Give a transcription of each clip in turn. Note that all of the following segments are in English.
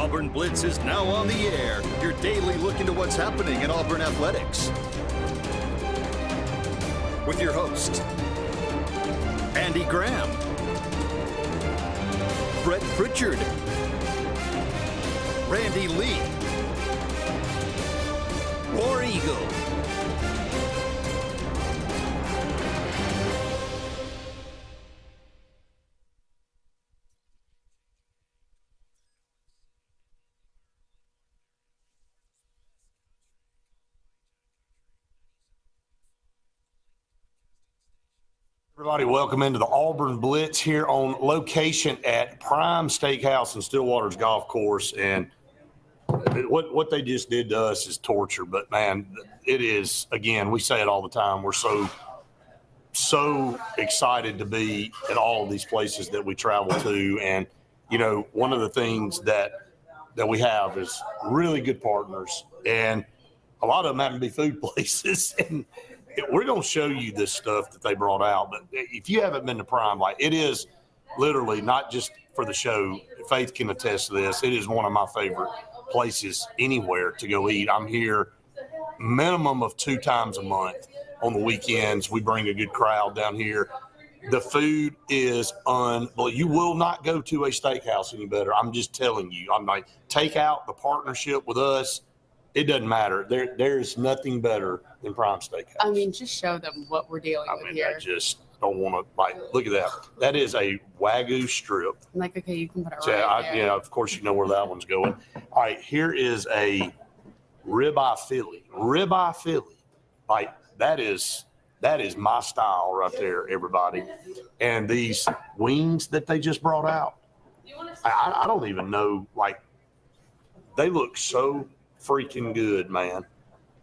Auburn Blitz is now on the air, your daily look into what's happening in Auburn athletics. With your host, Andy Graham, Brett Pritchard, Randy Lee, War Eagle. Everybody, welcome into the Auburn Blitz here on location at Prime Steakhouse and Stillwater's Golf Course. And what they just did to us is torture. But, man, it is, again, we say it all the time. We're so excited to be at all of these places that we travel to. And, you know, one of the things that we have is really good partners. And a lot of them happen to be food places. And we're going to show you this stuff that they brought out. But if you haven't been to Prime, like, it is literally not just for the show. Faith can attest to this. It is one of my favorite places anywhere to go eat. I'm here minimum of 2 times a month. On the weekends, we bring a good crowd down here. The food is unbelievable. You will not go to a steakhouse any better. I'm just telling you. I'm like, take out the partnership with us. It doesn't matter. There's nothing better than Prime Steakhouse. I mean, just show them what we're dealing with here. I just don't want to, like, look at that. That is a Wagyu strip. I'm like, okay, you can put it right there. Yeah, of course you know where that one's going. All right, here is a ribeye Philly. Ribeye Philly. Like, that is my style right there, everybody. And these wings that they just brought out, I don't even know, like, they look so freaking good, man.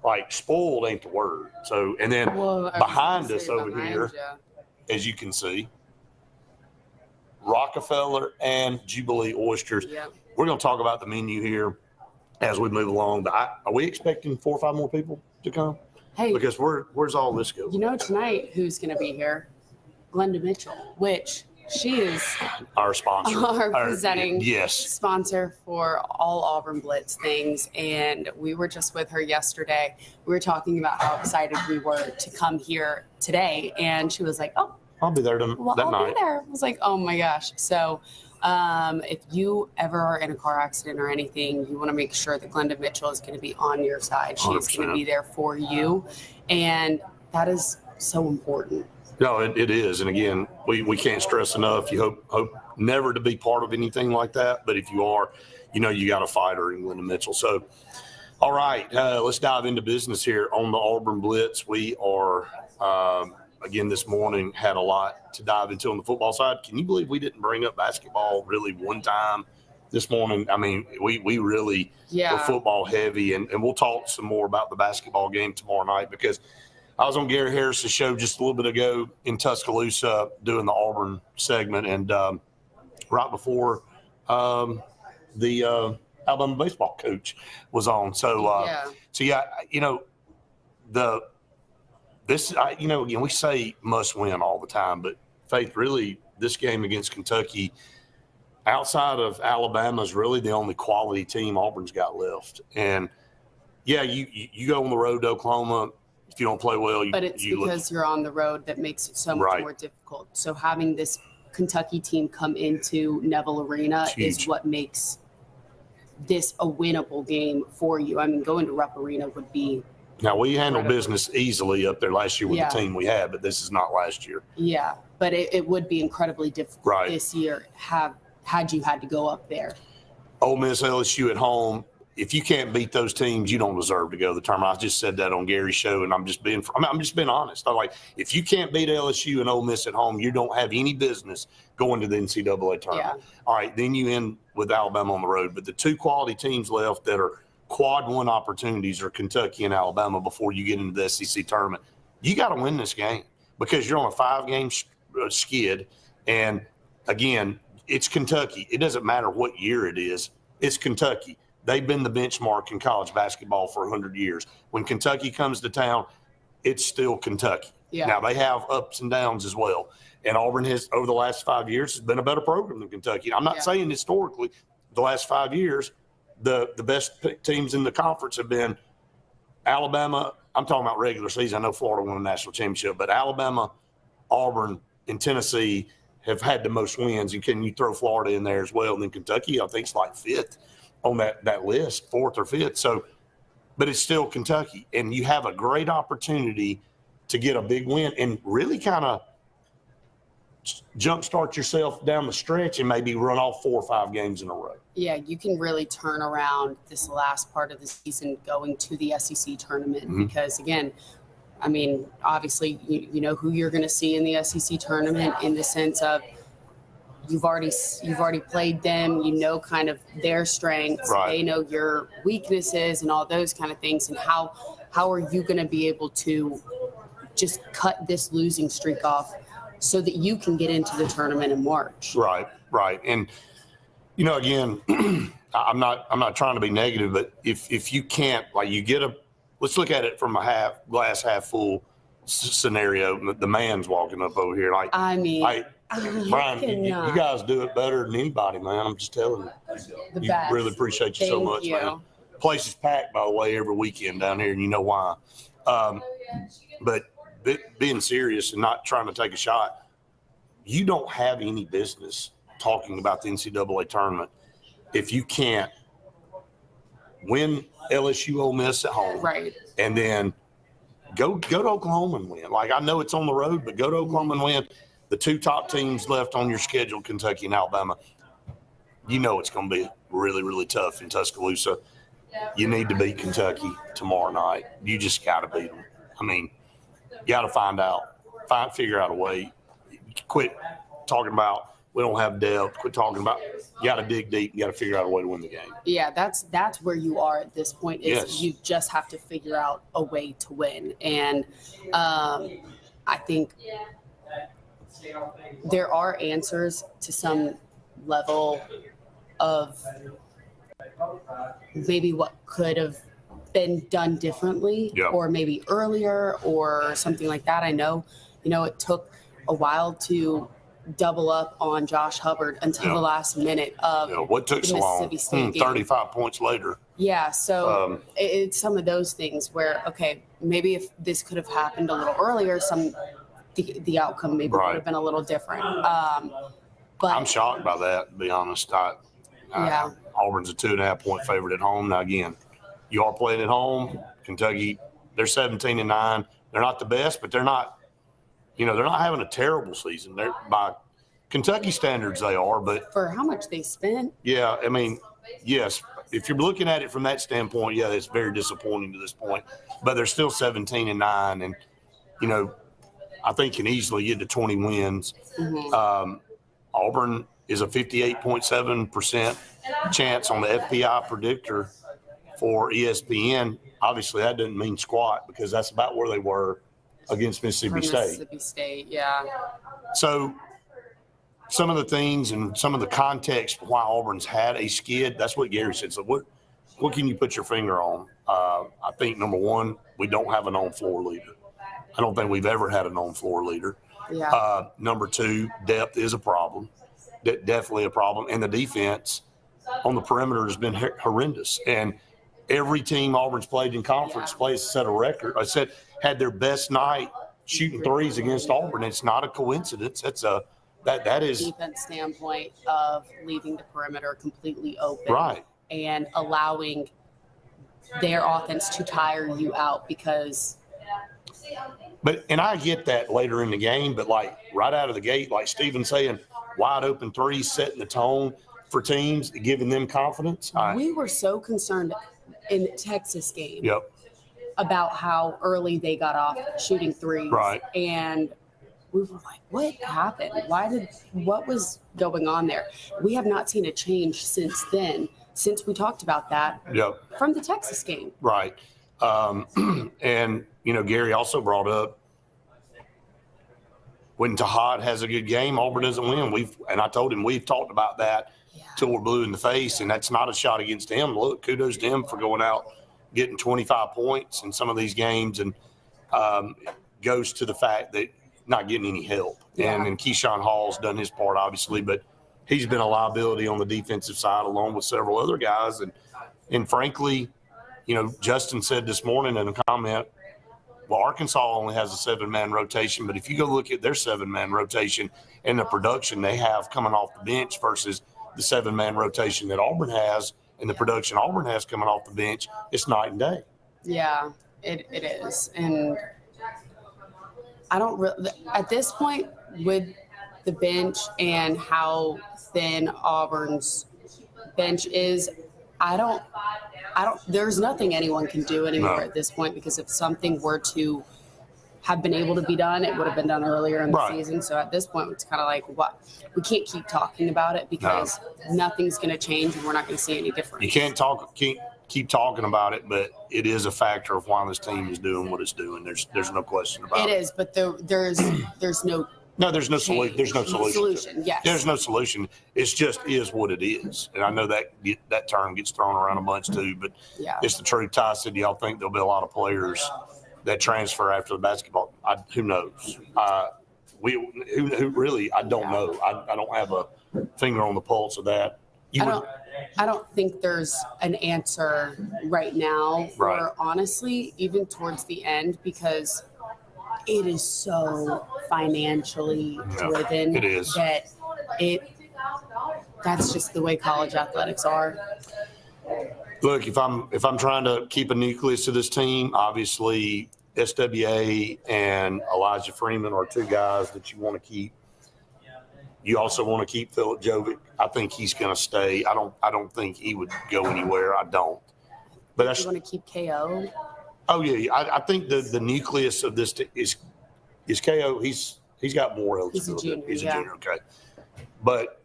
Like, spoiled ain't the word. So, and then behind us over here, as you can see, Rockefeller and Jubilee oysters. Yep. We're going to talk about the menu here as we move along. But are we expecting 4 or 5 more people to come? Hey, Because where's all this going? you know tonight who's going to be here? Glenda Mitchell, which she is Our sponsor. our presenting Yes. sponsor for all Auburn Blitz things. And we were just with her yesterday. We were talking about how excited we were to come here today. And she was like, oh, I'll be there that I'll night. be there. I was like, oh my gosh. So if you ever are in a car accident or anything, you want to make sure that Glenda Mitchell is going to be on your side. She's going to be there for you. And that is so important. No, it is. And again, we can't stress enough. You hope never to be part of anything like that. But if you are, you know you got a fighter in Glenda Mitchell. So, all right, let's dive into business here on the Auburn Blitz. We are, again, this morning had a lot to dive into on the football side. Can you believe we didn't bring up basketball really one time this morning? I mean, we really were football heavy. And we'll talk some more about the basketball game tomorrow night because I was on Gary Harris's show just a little bit ago in Tuscaloosa doing the Auburn segment, and right before the Alabama baseball coach was on. So, you know, again, we say must win all the time, but Faith, really, this game against Kentucky, outside of Alabama, is really the only quality team Auburn's got left. And yeah, you go on the road to Oklahoma. If you don't play well, but it's because you're on the road that makes it so much more difficult. So having this Kentucky team come into Neville Arena is what makes this a winnable game for you. I mean, going to Rupp Arena would be. Now, we handled business easily up there last year with the team we had, but this is not last year. Yeah, but it would be incredibly difficult this year had you had to go up there. Ole Miss, LSU at home. If you can't beat those teams, you don't deserve to go to the tournament. I just said that on Gary's show, and I'm just being honest. I'm like, if you can't beat LSU and Ole Miss at home, you don't have any business going to the NCAA tournament. Yeah. All right, then you end with Alabama on the road. But the 2 quality teams left that are quad 1 opportunities are Kentucky and Alabama before you get into the SEC tournament. You got to win this game because you're on a 5-game skid. And, again, it's Kentucky. It doesn't matter what year it is. It's Kentucky. They've been the benchmark in college basketball for 100 years. When Kentucky comes to town, it's still Kentucky. Yeah. Now, they have ups and downs as well. And Auburn has, over the last 5 years, has been a better program than Kentucky. I'm not saying historically the last 5 years, the best teams in the conference have been Alabama. I'm talking about regular season. I know Florida won a national championship, but Alabama, Auburn, and Tennessee have had the most wins. And can you throw Florida in there as well? And then Kentucky, I think, is like fifth on that list, fourth or fifth. So, but it's still Kentucky. And you have a great opportunity to get a big win and really kind of jumpstart yourself down the stretch and maybe run off 4 or 5 games in a row. Yeah, you can really turn around this last part of the season going to the SEC tournament because, again, I mean, obviously, you know who you're going to see in the SEC tournament in the sense of you've already played them, you know kind of their strengths, they know your weaknesses and all those kind of things, and how are you going to be able to just cut this losing streak off so that you can get into the tournament in March. Right. And, you know, again, I'm not trying to be negative, but if you can't, like you get let's look at it from a glass half full scenario. The man's walking up over here. Like, I mean, Brian, you guys do it better than anybody, man. I'm just telling you. Really appreciate you so much, man. Place is packed, by the way, every weekend down here, and you know why. But being serious and not trying to take a shot, you don't have any business talking about the NCAA tournament if you can't win LSU Ole Miss at home, and then go to Oklahoma and win. Like, I know it's on the road, but go to Oklahoma and win. The 2 top teams left on your schedule, Kentucky and Alabama, you know it's going to be really, really tough in Tuscaloosa. You need to beat Kentucky tomorrow night. You just got to beat them. I mean, you got to figure out a way. Quit talking about we don't have depth. Quit talking about you got to dig deep. You got to figure out a way to win the game. Yeah, that's where you are at this point. You just have to figure out a way to win. And I think there are answers to some level of maybe what could have been done differently or maybe earlier or something like that. I know, it took a while to double up on Josh Hubbard until the last minute of what took so long? Mississippi State game. 35 points later. Yeah, so it's some of those things where, okay, maybe if this could have happened a little earlier, the outcome maybe would have been a little different. But I'm shocked by that, to be honest. Auburn's a 2.5-point favorite at home. Now, again, you are playing at home. Kentucky, they're 17-9. They're not the best, but they're not, they're not having a terrible season. They're by Kentucky standards, they are, but for how much they spent. Yeah, I mean, yes, if you're looking at it from that standpoint, it's very disappointing to this point. But they're still 17-9, and I think can easily get to 20 wins. Auburn is a 58.7% chance on the FPI predictor for ESPN. Obviously, that doesn't mean squat because that's about where they were against Mississippi State. Mississippi State, yeah. So some of the things and some of the context why Auburn's had a skid, that's what Gary said. So what can you put your finger on? I think, number one, we don't have an on-floor leader. I don't think we've ever had an on-floor leader. Yeah. Number two, depth is a problem. Definitely a problem. And the defense on the perimeter has been horrendous. And every team Auburn's played in conference plays set a record. Had their best night shooting threes against Auburn. It's not a coincidence. That is defense standpoint of leaving the perimeter completely open. Right. And allowing their offense to tire you out because and I get that later in the game, but like right out of the gate, like Steven saying, wide open threes, setting the tone for teams, giving them confidence. We were so concerned in the Texas game Yep. about how early they got off shooting threes. Right. And we were like, what happened? What was going on there? We have not seen a change since then, since we talked about that from the Texas game. Right. And, Gary also brought up when Tahad has a good game, Auburn doesn't win. I told him we've talked about that till we're blue in the face, and that's not a shot against him. Look, kudos to him for going out, getting 25 points in some of these games, and goes to the fact that not getting any help. Yeah. And Keyshawn Hall's done his part, obviously, but he's been a liability on the defensive side along with several other guys. And frankly, Justin said this morning in a comment, well, Arkansas only has a 7-man rotation, but if you go look at their 7-man rotation and the production they have coming off the bench versus the 7-man rotation that Auburn has and the production Auburn has coming off the bench, it's night and day. Yeah, it is. And I don't really, at this point with the bench and how thin Auburn's bench is, there's nothing anyone can do anymore at this point, because if something were to have been able to be done, it would have been done earlier in the season. So at this point, it's kind of like, what? We can't keep talking about it because nothing's going to change and we're not going to see any difference. You can't keep talking about it, but it is a factor of why this team is doing what it's doing. There's no question about it. It is, but there's no there's no solution. There's no solution. Yes. There's no solution. It's just is what it is. And I know that term gets thrown around a bunch too, but it's the truth. Ty said, y'all think there'll be a lot of players that transfer after the basketball? Who knows? Who really? I don't know. I don't have a finger on the pulse of that. I don't think there's an answer right now, or honestly, even towards the end, because it is so financially driven. It is. That's just the way college athletics are. Look, if I'm trying to keep a nucleus of this team, obviously SWA and Elijah Freeman are two guys that you want to keep. You also want to keep Philip Jovic. I think he's going to stay. I don't think he would go anywhere. I don't. But you want to keep KO? Oh yeah, I think the nucleus of this is KO. He's got more eligibility. He's a junior. Okay. But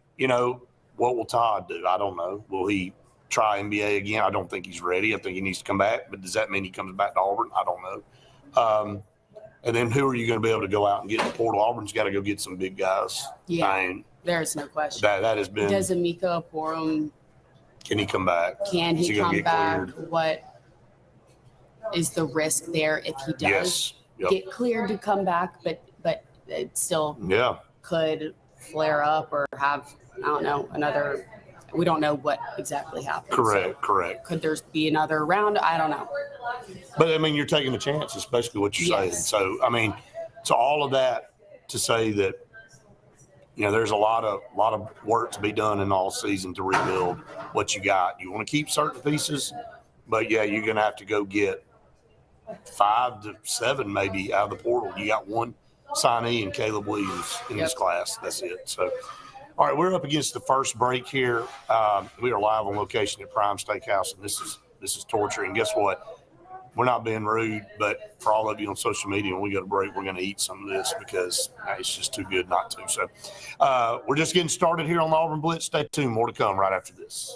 what will Todd do? I don't know. Will he try NBA again? I don't think he's ready. I think he needs to come back. But does that mean he comes back to Auburn? I don't know. And then who are you going to be able to go out and get in the portal? Auburn's got to go get some big guys. Yeah, there's no question. That has been. Does Emeka Oporum? Can he come back? Can he come back? Cleared? What is the risk there if he does get cleared to come back? But it still could flare up or have, I don't know, another. We don't know what exactly happened. Correct. Could there be another round? I don't know. But I mean, you're taking a chance. Is basically what you're saying. So I mean, so all of that to say that there's a lot of work to be done in all season to rebuild what you got. You want to keep certain pieces, but you're going to have to go get 5 to 7 maybe out of the portal. You got one signee and Caleb Williams in this class. That's it. So. All right, we're up against the first break here. We are live on location at Prime Steakhouse, and this is torture. And guess what? We're not being rude, but for all of you on social media, when we go to break, we're going to eat some of this because it's just too good not to. So we're just getting started here on the Auburn Blitz. Stay tuned. More to come right after this.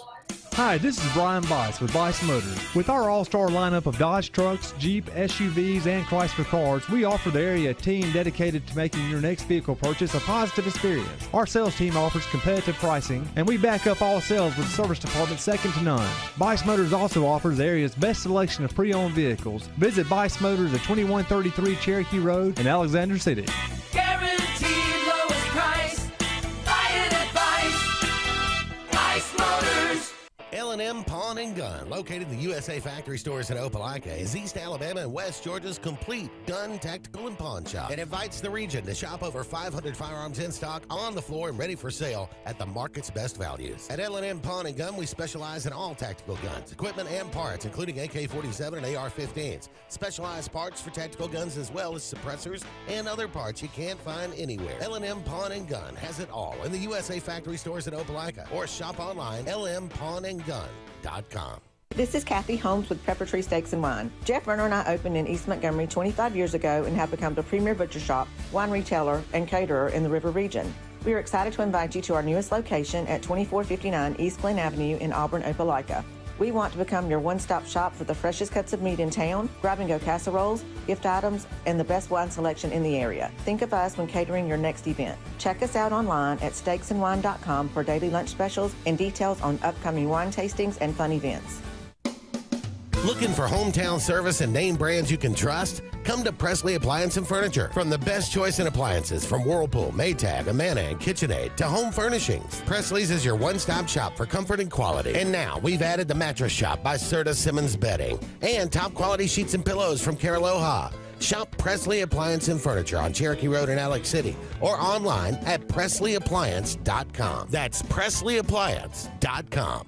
Hi, this is Brian Bice with Bice Motors. With our all-star lineup of Dodge trucks, Jeep, SUVs, and Chrysler cars, we offer the area team dedicated to making your next vehicle purchase a positive experience. Our sales team offers competitive pricing, and we back up all sales with a service department second to none. Bice Motors also offers the area's best selection of pre-owned vehicles. Visit Bice Motors at 2133 Cherokee Road in Alexander City. Guaranteed lowest price. Buy it at Bice Motors. L&M Pawn and Gun, located in the USA Factory Stores in Opelika, is East Alabama and West Georgia's complete gun, tactical, and pawn shop. It invites the region to shop over 500 firearms in stock, on the floor, and ready for sale at the market's best values. At L&M Pawn and Gun, we specialize in all tactical guns, equipment, and parts, including AK-47 and AR-15s. Specialized parts for tactical guns as well as suppressors and other parts you can't find anywhere. L&M Pawn and Gun has it all in the USA Factory Stores in Opelika, or shop online, lmpawnandgun.com. This is Kathy Holmes with Pepper Tree Steaks and Wine. Jeff Verner and I opened in East Montgomery 25 years ago and have become the premier butcher shop, wine retailer, and caterer in the River region. We are excited to invite you to our newest location at 2459 East Glen Avenue in Auburn, Opelika. We want to become your one-stop shop for the freshest cuts of meat in town, grab-and-go casseroles, gift items, and the best wine selection in the area. Think of us when catering your next event. Check us out online at steaksandwine.com for daily lunch specials and details on upcoming wine tastings and fun events. Looking for hometown service and name brands you can trust? Come to Presley Appliance and Furniture. From the best choice in appliances from Whirlpool, Maytag, Amana, and KitchenAid to home furnishings, Presley's is your one-stop shop for comfort and quality. And now we've added the Mattress Shop by Serta Simmons Bedding and top quality sheets and pillows from Caraloha. Shop Presley Appliance and Furniture on Cherokee Road in Alex City or online at PresleyAppliance.com. That's PresleyAppliance.com.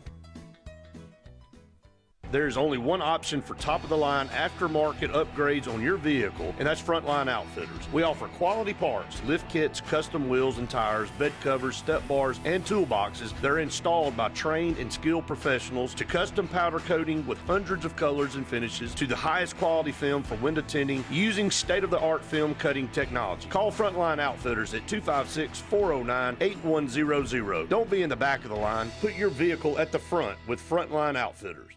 There's only one option for top-of-the-line aftermarket upgrades on your vehicle, and that's Frontline Outfitters. We offer quality parts, lift kits, custom wheels and tires, bed covers, step bars, and toolboxes. They're installed by trained and skilled professionals, to custom powder coating with hundreds of colors and finishes, to the highest quality film for window tinting using state-of-the-art film cutting technology. Call Frontline Outfitters at 256-409-8100. Don't be in the back of the line. Put your vehicle at the front with Frontline Outfitters.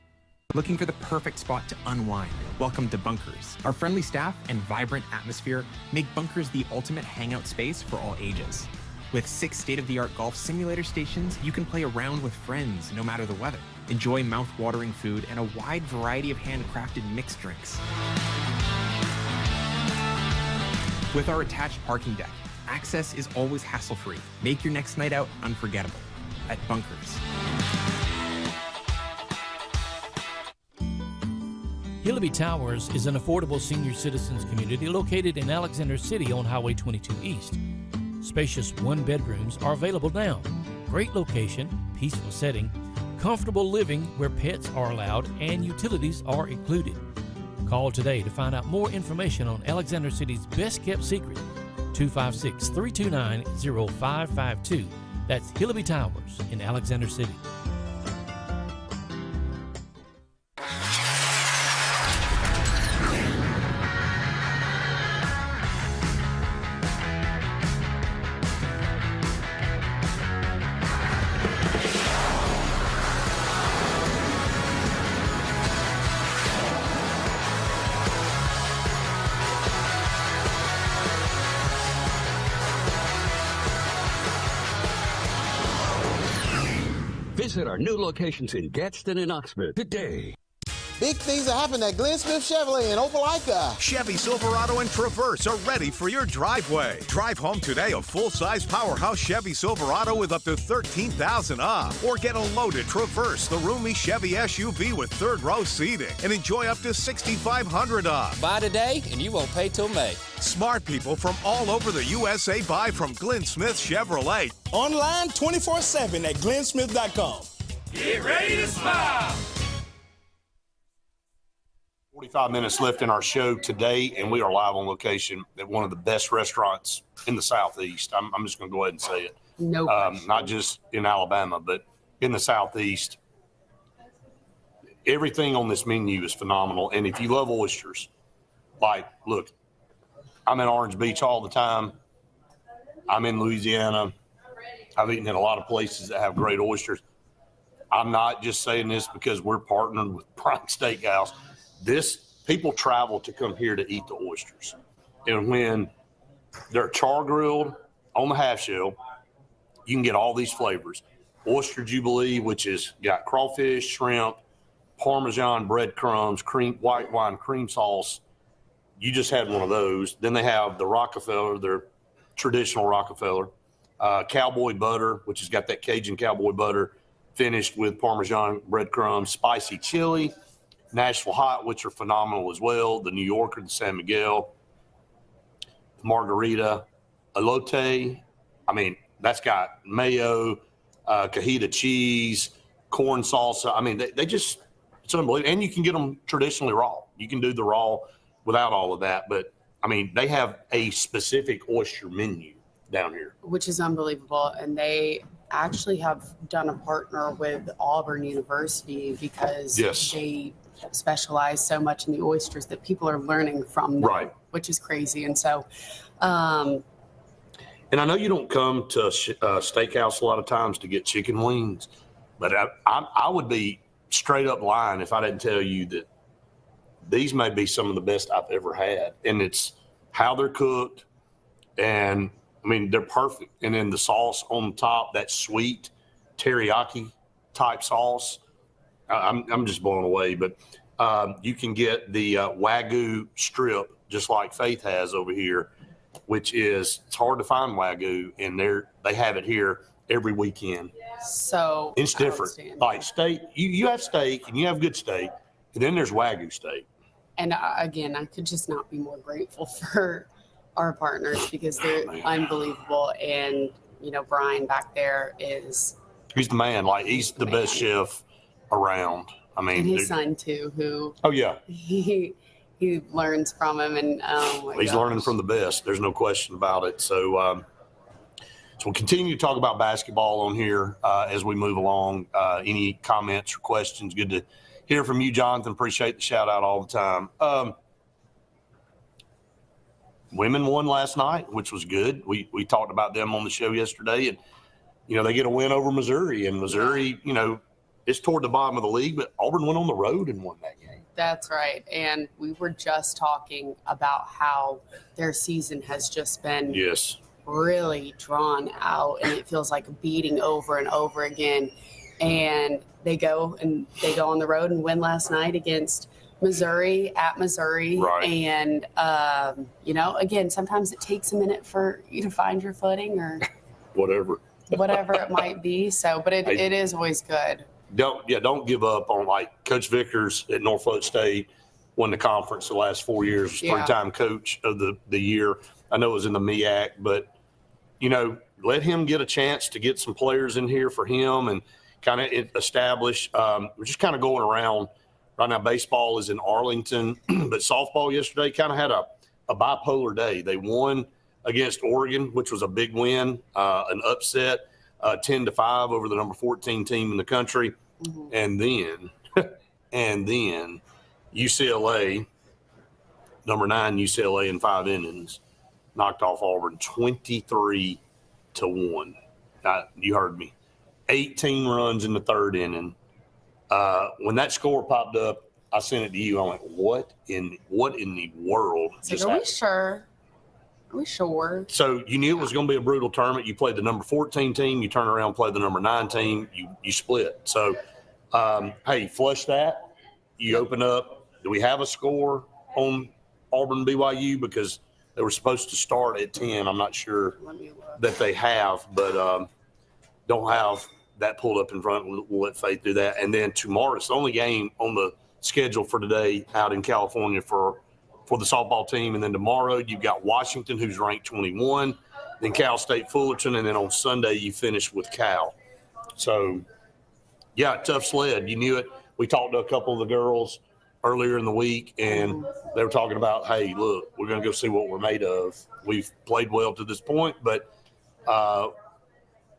Looking for the perfect spot to unwind? Welcome to Bunkers. Our friendly staff and vibrant atmosphere make Bunkers the ultimate hangout space for all ages. With 6 state-of-the-art golf simulator stations, you can play around with friends no matter the weather. Enjoy mouth-watering food and a wide variety of handcrafted mixed drinks. With our attached parking deck, access is always hassle-free. Make your next night out unforgettable at Bunkers. Hillaby Towers is an affordable senior citizens community located in Alexander City on Highway 22 East. Spacious one-bedrooms are available now. Great location, peaceful setting, comfortable living where pets are allowed and utilities are included. Call today to find out more information on Alexander City's best-kept secret, 256-329-0552. That's Hillaby Towers in Alexander City. Visit our new locations in Gadsden and Oxford today. Big things are happening at Glenn Smith Chevrolet in Opelika. Chevy Silverado and Traverse are ready for your driveway. Drive home today a full-size powerhouse Chevy Silverado with up to $13,000 off. Or get a loaded Traverse, the roomy Chevy SUV with third-row seating, and enjoy up to $6,500 off. Buy today and you won't pay till May. Smart people from all over the USA buy from Glenn Smith Chevrolet. Online 24/7 at glennsmith.com. Get ready to smile. 45 minutes left in our show today, and we are live on location at one of the best restaurants in the Southeast. I'm just going to go ahead and say it. No question. Not just in Alabama, but in the Southeast. Everything on this menu is phenomenal. And if you love oysters, like, look, I'm in Orange Beach all the time. I'm in Louisiana. I've eaten at a lot of places that have great oysters. I'm not just saying this because we're partnered with Prime Steakhouse. People travel to come here to eat the oysters. And when they're char grilled on the half shell, you can get all these flavors. Oyster Jubilee, which has got crawfish, shrimp, Parmesan breadcrumbs, white wine cream sauce. You just had one of those. Then they have the Rockefeller, their traditional Rockefeller, cowboy butter, which has got that Cajun cowboy butter finished with Parmesan breadcrumbs, spicy chili, Nashville Hot, which are phenomenal as well, the New Yorker, the San Miguel, the Margarita, elote. I mean, that's got mayo, cajita cheese, corn salsa. I mean, they just, it's unbelievable. And you can get them traditionally raw. You can do the raw without all of that. But, I mean, they have a specific oyster menu down here. Which is unbelievable. And they actually have done a partner with Auburn University because they specialize so much in the oysters that people are learning from them, which is crazy. And so, and I know you don't come to steakhouse a lot of times to get chicken wings, but I would be straight up lying if I didn't tell you that these may be some of the best I've ever had. And it's how they're cooked, and I mean, they're perfect. And then the sauce on top, that sweet teriyaki type sauce, I'm just blown away. But You can get the Wagyu strip, just like Faith has over here, which is, it's hard to find Wagyu, and they have it here every weekend. So it's different. Like steak, you have steak and you have good steak, and then there's Wagyu steak. And again, I could just not be more grateful for our partners because they're unbelievable. And, Brian back there he's the man. Like, he's the best chef around. I mean, and his son too, who he learns from him, and he's learning from the best. There's no question about it. So we'll continue to talk about basketball on here as we move along. Any comments or questions? Good to hear from you, Jonathan. Appreciate the shout out all the time. Women won last night, which was good. We talked about them on the show yesterday, and they get a win over Missouri, and Missouri, it's toward the bottom of the league, but Auburn went on the road and won that game. That's right. And we were just talking about how their season has just been really drawn out, and it feels like a beating over and over again. And they go on the road and win last night against Missouri at Missouri. Right. And, again, sometimes it takes a minute for you to find your footing or whatever it might be. So, but it is always good. Don't give up on, like, Coach Vickers at Norfolk State won the conference the last 4 years, three-time coach of the year. I know it was in the MEAC, but, let him get a chance to get some players in here for him and kind of establish. We're just kind of going around. Right now, baseball is in Arlington, but softball yesterday kind of had a bipolar day. They won against Oregon, which was a big win, an upset, 10-5 over the number 14 team in the country. Mm-hmm. And then UCLA, number 9 UCLA in 5 innings, knocked off Auburn 23-1. You heard me. 18 runs in the 3rd inning. When that score popped up, I sent it to you. I'm like, what in the world just happened? Are we sure? So you knew it was going to be a brutal tournament. You played the number 14 team. You turn around and play the number 9 team. You split. So, hey, flush that. You open up. Do we have a score on Auburn BYU? Because they were supposed to start at 10. I'm not sure that they have, but don't have that pulled up in front. We'll let Faith do that. And then tomorrow, it's the only game on the schedule for today out in California for the softball team. And then tomorrow you've got Washington, who's ranked 21, then Cal State Fullerton, and then on Sunday you finish with Cal. So, tough sled. You knew it. We talked to a couple of the girls earlier in the week, and they were talking about, hey, look, we're going to go see what we're made of. We've played well to this point, but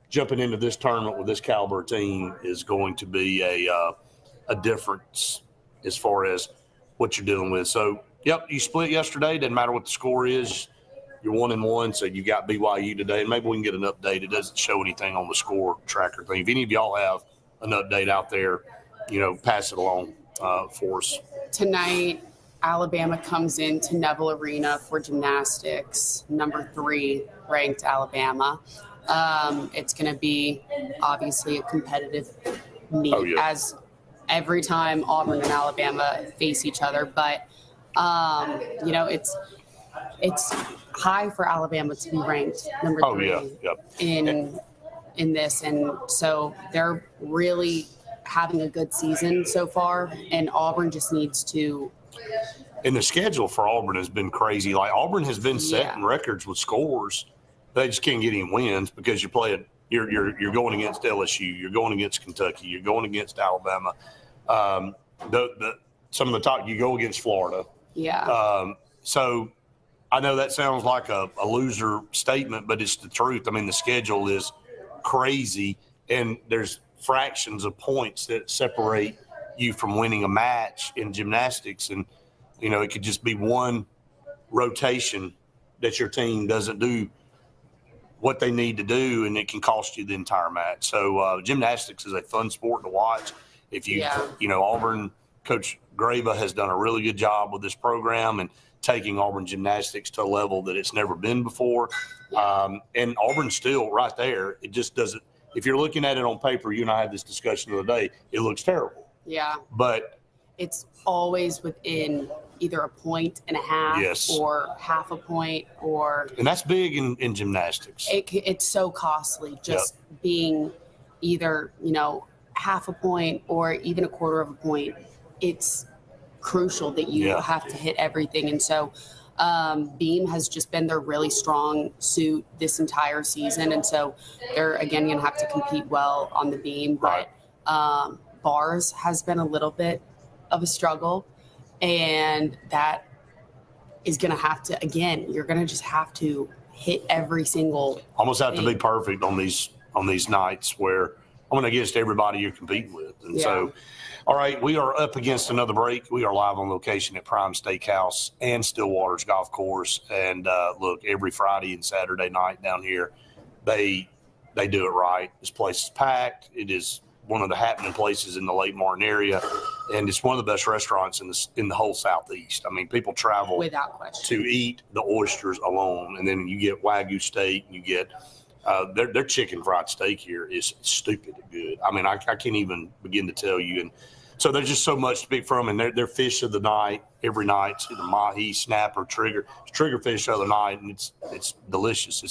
jumping into this tournament with this caliber team is going to be a difference as far as what you're dealing with. So, you split yesterday. Doesn't matter what the score is. You're 1-1, so you got BYU today. And maybe we can get an update. It doesn't show anything on the score tracker thing. If any of y'all have an update out there, pass it along for us. Tonight, Alabama comes into Neville Arena for gymnastics, number 3 ranked Alabama. It's going to be obviously a competitive meet as every time Auburn and Alabama face each other. But, it's high for Alabama to be ranked number 3 in this. And so they're really having a good season so far, and Auburn just needs to. And the schedule for Auburn has been crazy. Like, Auburn has been setting records with scores. They just can't get any wins because you're going against LSU, you're going against Kentucky, you're going against Alabama. Some of the top, you go against Florida. Yeah. So I know that sounds like a loser statement, but it's the truth. I mean, the schedule is crazy, and there's fractions of points that separate you from winning a match in gymnastics. And, it could just be one rotation that your team doesn't do what they need to do, and it can cost you the entire match. So gymnastics is a fun sport to watch. If Auburn, Coach Grava has done a really good job with this program and taking Auburn gymnastics to a level that it's never been before. And Auburn's still right there. It just doesn't – if you're looking at it on paper, you and I had this discussion the other day, it looks terrible. Yeah. But it's always within either a point and a half or half a point and that's big in gymnastics. It's so costly just being either, half a point or even a quarter of a point. It's crucial that you have to hit everything. And so beam has just been their really strong suit this entire season. And so they're, again, going to have to compete well on the beam. But bars has been a little bit of a struggle. And that is going to have to, again, you're going to just have to hit every single almost have to be perfect on these nights where I'm against everybody you're competing with. And so, all right, we are up against another break. We are live on location at Prime Steakhouse and Stillwater's Golf Course. And look, every Friday and Saturday night down here, they do it right. This place is packed. It is one of the happening places in the Lake Martin area, and it's one of the best restaurants in the whole Southeast. I mean, people travel without question to eat the oysters alone, and then you get Wagyu steak, you get their chicken fried steak here is stupid good. I mean, I can't even begin to tell you. And so there's just so much to pick from, and their fish of the night every night. It's either mahi, snapper, trigger fish the other night, and it's delicious.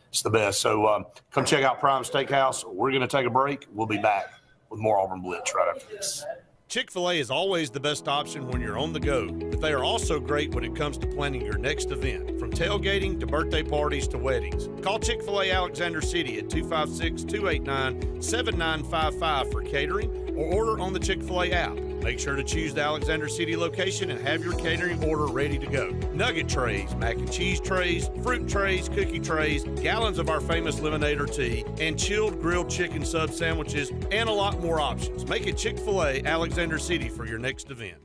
It's the best. So come check out Prime Steakhouse. We're going to take a break. We'll be back with more Auburn Blitz right after this. Chick-fil-A is always the best option when you're on the go, but they are also great when it comes to planning your next event, from tailgating to birthday parties to weddings. Call Chick-fil-A Alexander City at 256-289-7955 for catering or order on the Chick-fil-A app. Make sure to choose the Alexander City location and have your catering order ready to go. Nugget trays, mac and cheese trays, fruit trays, cookie trays, gallons of our famous lemonade or tea, and chilled grilled chicken sub sandwiches, and a lot more options. Make it Chick-fil-A Alexander City for your next event.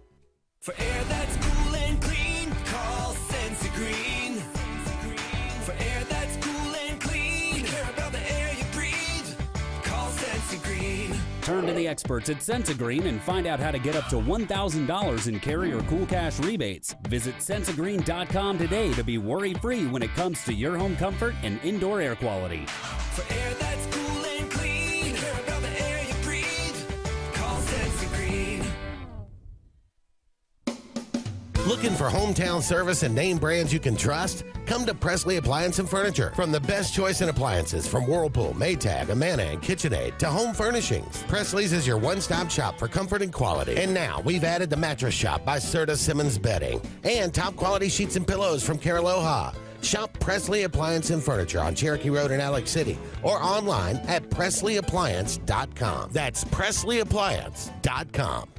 For air that's cool and clean, call Sensi Green. For air that's cool and clean, care about the air you breathe, call Sensi Green. Turn to the experts at Sensigreen and find out how to get up to $1,000 in Carrier Cool Cash rebates. Visit Sensigreen.com today to be worry-free when it comes to your home comfort and indoor air quality. For air that's cool and clean, care about the air you breathe, call Sensigreen. Looking for hometown service and name brands you can trust? Come to Presley Appliance and Furniture. From the best choice in appliances from Whirlpool, Maytag, Amana, and KitchenAid to home furnishings, Presley's is your one-stop shop for comfort and quality. And now we've added the Mattress Shop by Serta Simmons Bedding and top-quality sheets and pillows from Caraloha. Shop Presley Appliance and Furniture on Cherokee Road in Alex City or online at PresleyAppliance.com. That's PresleyAppliance.com.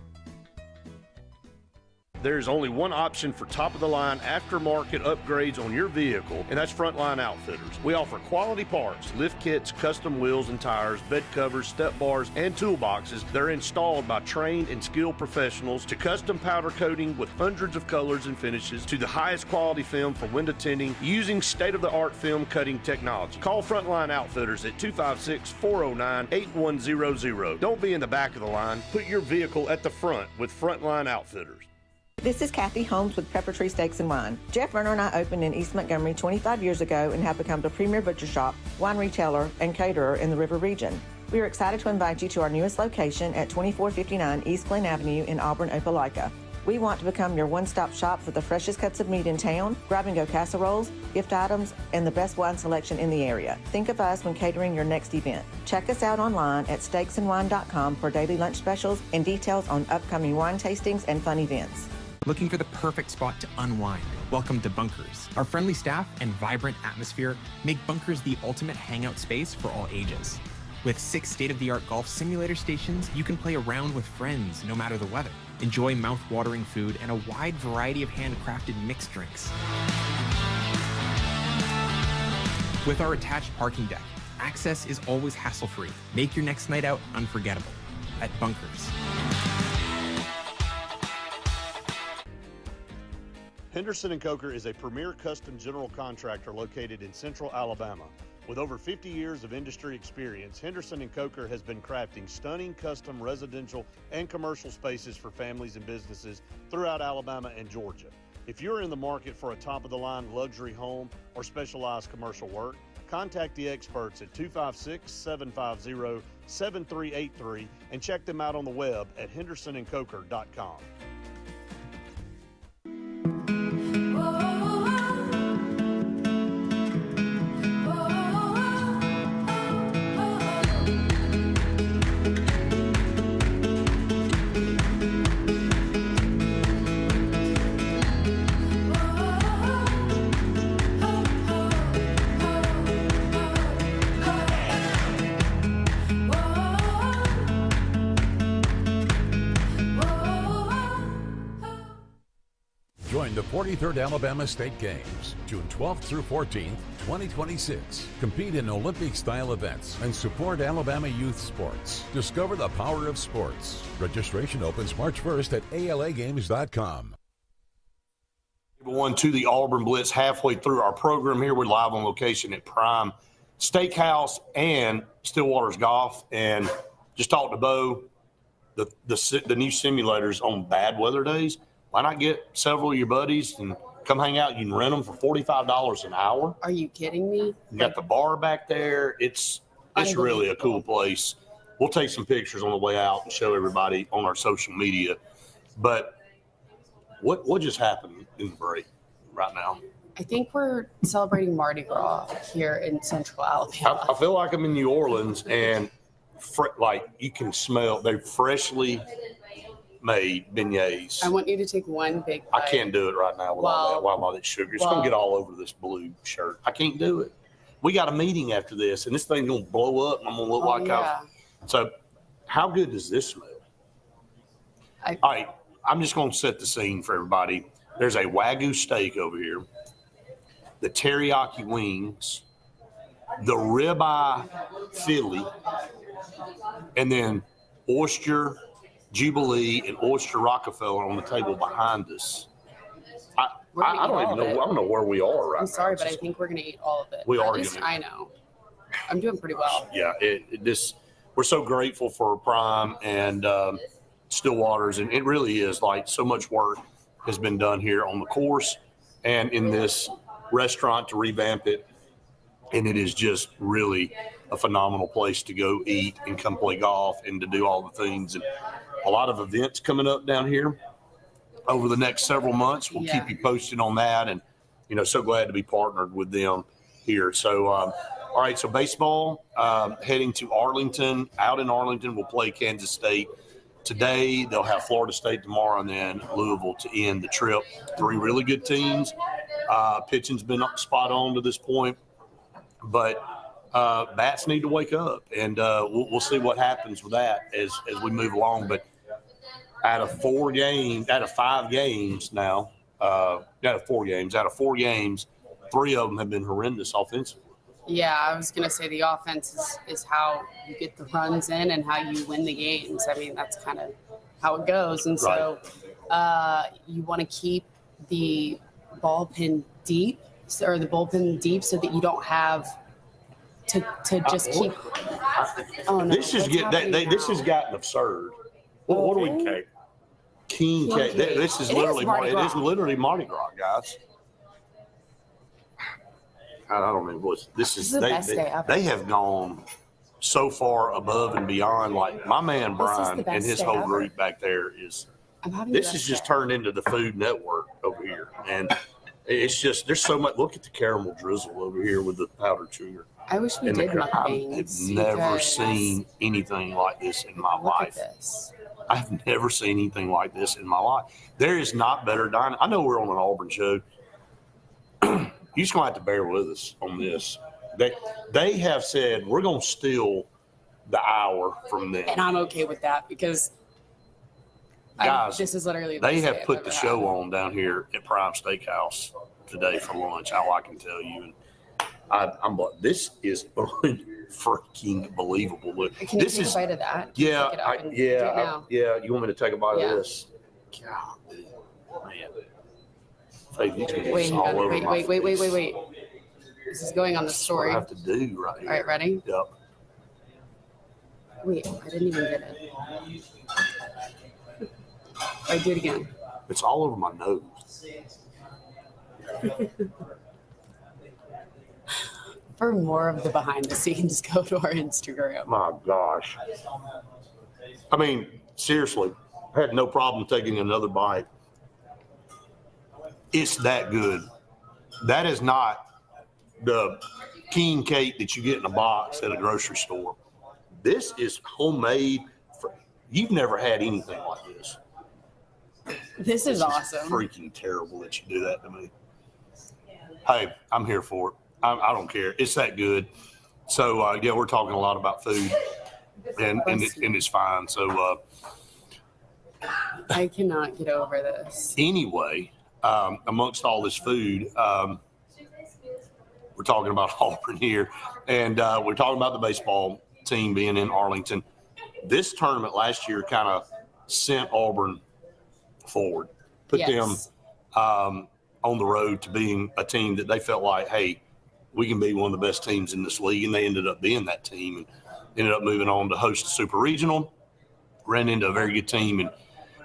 There's only one option for top-of-the-line aftermarket upgrades on your vehicle, and that's Frontline Outfitters. We offer quality parts, lift kits, custom wheels and tires, bed covers, step bars, and toolboxes that are installed by trained and skilled professionals, to custom powder coating with hundreds of colors and finishes, to the highest quality film for window tinting using state-of-the-art film cutting technology. Call Frontline Outfitters at 256-409-8100. Don't be in the back of the line. Put your vehicle at the front with Frontline Outfitters. This is Kathy Holmes with Peppertree Steaks and Wine. Jeff Verner and I opened in East Montgomery 25 years ago and have become the premier butcher shop, wine retailer, and caterer in the River region. We are excited to invite you to our newest location at 2459 East Glen Avenue in Auburn, Opelika. We want to become your one-stop shop for the freshest cuts of meat in town, grab-and-go casseroles, gift items, and the best wine selection in the area. Think of us when catering your next event. Check us out online at steaksandwine.com for daily lunch specials and details on upcoming wine tastings and fun events. Looking for the perfect spot to unwind? Welcome to Bunkers. Our friendly staff and vibrant atmosphere make Bunkers the ultimate hangout space for all ages. With 6 state-of-the-art golf simulator stations, you can play around with friends no matter the weather. Enjoy mouth-watering food and a wide variety of handcrafted mixed drinks. With our attached parking deck, access is always hassle-free. Make your next night out unforgettable at Bunkers. Henderson & Coker is a premier custom general contractor located in Central Alabama. With over 50 years of industry experience, Henderson & Coker has been crafting stunning custom residential and commercial spaces for families and businesses throughout Alabama and Georgia. If you're in the market for a top-of-the-line luxury home or specialized commercial work, contact the experts at 256-750-7383 and check them out on the web at hendersonandcoker.com. Join the 43rd Alabama State Games, June 12th through 14th, 2026. Compete in Olympic-style events and support Alabama youth sports. Discover the power of sports. Registration opens March 1st at alagames.com. Everyone to the Auburn Blitz halfway through our program here. We're live on location at Prime Steakhouse and Stillwater's Golf. And just talked to Bo, the new simulators on bad weather days. Why not get several of your buddies and come hang out? You can rent them for $45 an hour. Are you kidding me? You got the bar back there. It's really a cool place. We'll take some pictures on the way out and show everybody on our social media. But what just happened in the break right now? I think we're celebrating Mardi Gras here in Central Alabama. I feel like I'm in New Orleans, and you can smell they're freshly made beignets. I want you to take one big bite. I can't do it right now with all that sugar. It's going to get all over this blue shirt. I can't do it. We got a meeting after this, and this thing's going to blow up, and I'm going to look like So how good does this smell? All right, I'm just going to set the scene for everybody. There's a Wagyu steak over here, the teriyaki wings, the ribeye Philly, and then oyster Jubilee and oyster Rockefeller on the table behind us. I don't even know. I don't know where we are right now. I'm sorry, but I think we're going to eat all of it. We are. I know. I'm doing pretty well. Yeah, we're so grateful for Prime and Stillwater's, and it really is like so much work has been done here on the course and in this restaurant to revamp it, and it is just really a phenomenal place to go eat and come play golf and to do all the things. And a lot of events coming up down here over the next several months. We'll keep you posted on that, and so glad to be partnered with them here. So all right, so baseball heading to Arlington. Out in Arlington, we'll play Kansas State today. They'll have Florida State tomorrow, and then Louisville to end the trip. 3 really good teams. Pitching's been spot on to this point, but bats need to wake up, and we'll see what happens with that as we move along. But out of 4 games, out of 5 games now, out of 4 games, 3 of them have been horrendous offensively. Yeah, I was going to say the offense is how you get the runs in and how you win the games. I mean, that's kind of how it goes. And so you want to keep the bullpen deep so that you don't have to just keep. Oh no! This has gotten absurd. What do we cake? King cake. This is literally Mardi Gras. It is literally Mardi Gras, guys. I don't know what this is. The best day ever. They have gone so far above and beyond. Like my man Brian and his whole group back there is. This has just turned into the Food Network over here, and it's just there's so much. Look at the caramel drizzle over here with the powdered sugar. I wish we did mukbangs. I've never seen anything like this in my life. I've never seen anything like this in my life. There is not better dining. I know we're on an Auburn show. You're just going to have to bear with us on this. They have said we're going to steal the hour from them. And I'm okay with that because guys, this is literally they have put the show on down here at Prime Steakhouse today for lunch. All I can tell you. And I'm like, this is freaking believable. Look, can you take a bite of that? Yeah, yeah. You want me to take a bite of this? God, man. Wait. This is going on the story. That's what I have to do right here. All right, ready? Yep. Wait, I didn't even get it. All right, do it again. It's all over my nose. For more of the behind the scenes, go to our Instagram. My gosh. I mean, seriously, I had no problem taking another bite. It's that good. That is not the king cake that you get in a box at a grocery store. This is homemade. You've never had anything like this. This is awesome. Freaking terrible that you do that to me. Hey, I'm here for it. I don't care. It's that good. So, yeah, we're talking a lot about food, and it's fine. So, I cannot get over this. Anyway, amongst all this food, we're talking about Auburn here, and we're talking about the baseball team being in Arlington. This tournament last year kind of sent Auburn forward, put them on the road to being a team that they felt like, hey, we can be one of the best teams in this league, and they ended up being that team and ended up moving on to host the Super Regional, ran into a very good team in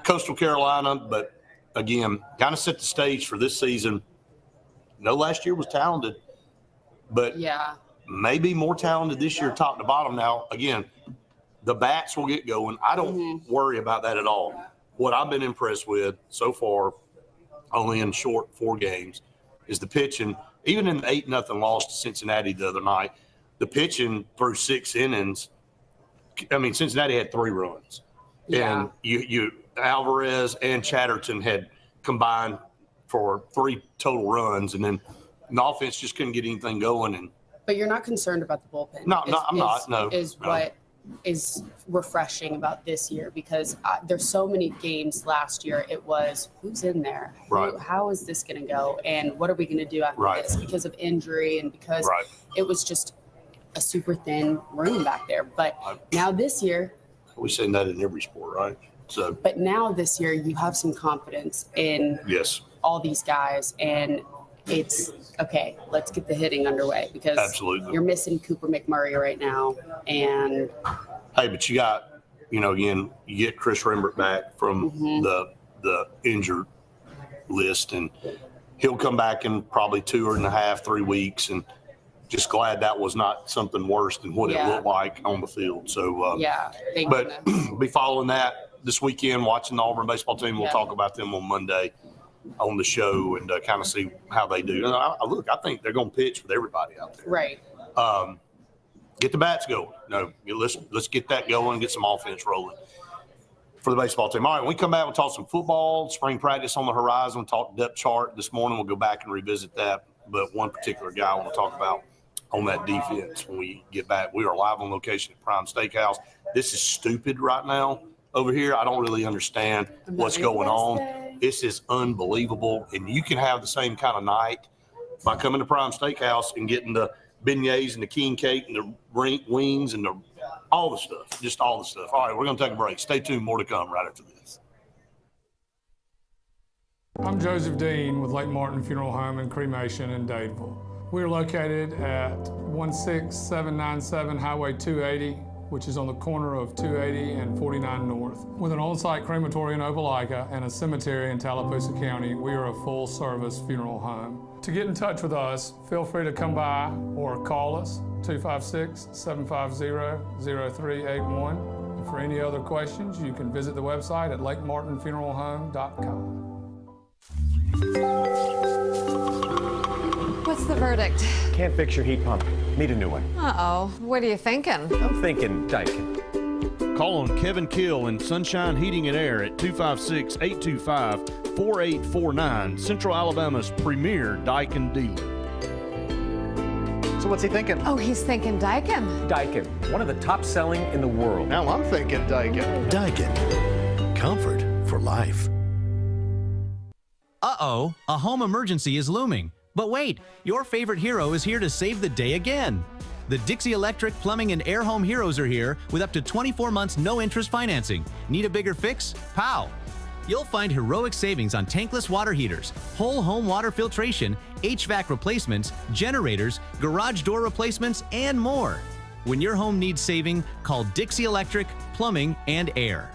Coastal Carolina, but again, kind of set the stage for this season. No, last year was talented, but maybe more talented this year, top to bottom. Now, again, the bats will get going. I don't worry about that at all. What I've been impressed with so far, only in short 4 games, is the pitching. Even in the 8-0 loss to Cincinnati the other night, the pitching through 6 innings. I mean, Cincinnati had 3 runs, and you Alvarez and Chatterton had combined for 3 total runs, and then the offense just couldn't get anything going. But you're not concerned about the bullpen. I'm not. No, what is refreshing about this year, because there's so many games last year. It was who's in there, how is this going to go, and what are we going to do after this, because of injury and because it was just a super thin room back there. But now this year, we've seen that in every sport, right? So, but now this year you have some confidence in all these guys, and it's okay. Let's get the hitting underway, because you're missing Cooper McMurray right now. And hey, but you got, again, you get Chris Rembert back from the injured list, and he'll come back in probably 2.5, 3 weeks, and just glad that was not something worse than what it looked like on the field. So, but be following that this weekend, watching the Auburn baseball team. We'll talk about them on Monday on the show and kind of see how they do. I think they're going to pitch with everybody out there. Right. Get the bats going. Let's get that going, get some offense rolling for the baseball team. All right, when we come back, we'll talk some football, spring practice on the horizon. We'll talk depth chart this morning. We'll go back and revisit that. But one particular guy I want to talk about on that defense when we get back. We are live on location at Prime Steakhouse. This is stupid right now over here. I don't really understand what's going on. This is unbelievable. And you can have the same kind of night by coming to Prime Steakhouse and getting the beignets and the king cake and the wings and all the stuff, just all the stuff. All right, we're going to take a break. Stay tuned. More to come right after this. I'm Joseph Dean with Lake Martin Funeral Home and Cremation in Dadeville. We're located at 16797 Highway 280, which is on the corner of 280 and 49 North. With an on-site crematory in Opelika and a cemetery in Tallapoosa County, we are a full-service funeral home. To get in touch with us, feel free to come by or call us, 256-750-0381. And for any other questions, you can visit the website at lakemartinfuneralhome.com. What's the verdict? Can't fix your heat pump. Need a new one. Uh-oh. What are you thinking? I'm thinking Daikin. Call on Kevin Kill and Sunshine Heating and Air at 256-825-4849, Central Alabama's premier Daikin dealer. So what's he thinking? Oh, he's thinking Daikin. Daikin, one of the top selling in the world. Now I'm thinking Daikin. Daikin. Comfort for life. Uh-oh, a home emergency is looming. But wait, your favorite hero is here to save the day again. The Dixie Electric Plumbing and Air Home Heroes are here with up to 24 months no-interest financing. Need a bigger fix? Pow! You'll find heroic savings on tankless water heaters, whole home water filtration, HVAC replacements, generators, garage door replacements, and more. When your home needs saving, call Dixie Electric Plumbing and Air.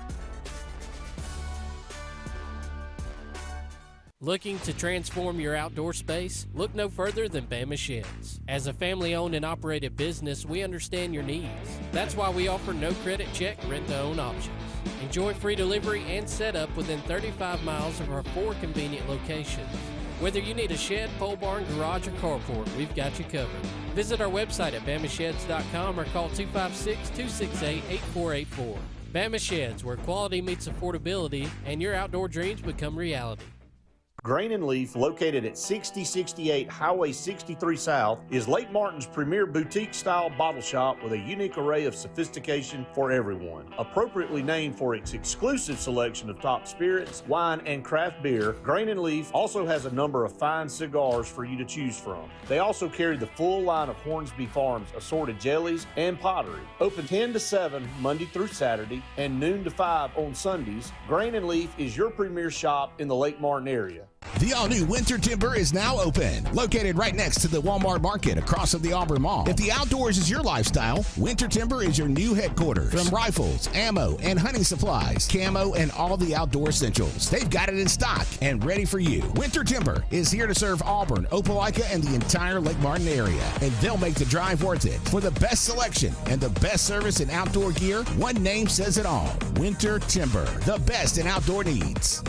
Looking to transform your outdoor space? Look no further than Bama Sheds. As a family-owned and operated business, we understand your needs. That's why we offer no credit check rent-to-own options. Enjoy free delivery and setup within 35 miles of our 4 convenient locations. Whether you need a shed, pole barn, garage, or carport, we've got you covered. Visit our website at bamasheds.com or call 256-268-8484. Bama Sheds, where quality meets affordability and your outdoor dreams become reality. Grain and Leaf, located at 6068 Highway 63 South, is Lake Martin's premier boutique-style bottle shop with a unique array of sophistication for everyone. Appropriately named for its exclusive selection of top spirits, wine, and craft beer, Grain and Leaf also has a number of fine cigars for you to choose from. They also carry the full line of Hornsby Farms assorted jellies and pottery. Open 10 to 7 Monday through Saturday and noon to 5 on Sundays, Grain and Leaf is your premier shop in the Lake Martin area. The all-new Winter Timber is now open. Located right next to the Walmart Market across from the Auburn Mall. If the outdoors is your lifestyle, Winter Timber is your new headquarters. From rifles, ammo, and hunting supplies, camo, and all the outdoor essentials, they've got it in stock and ready for you. Winter Timber is here to serve Auburn, Opelika, and the entire Lake Martin area, and they'll make the drive worth it. For the best selection and the best service in outdoor gear, one name says it all. Winter Timber, the best in outdoor needs.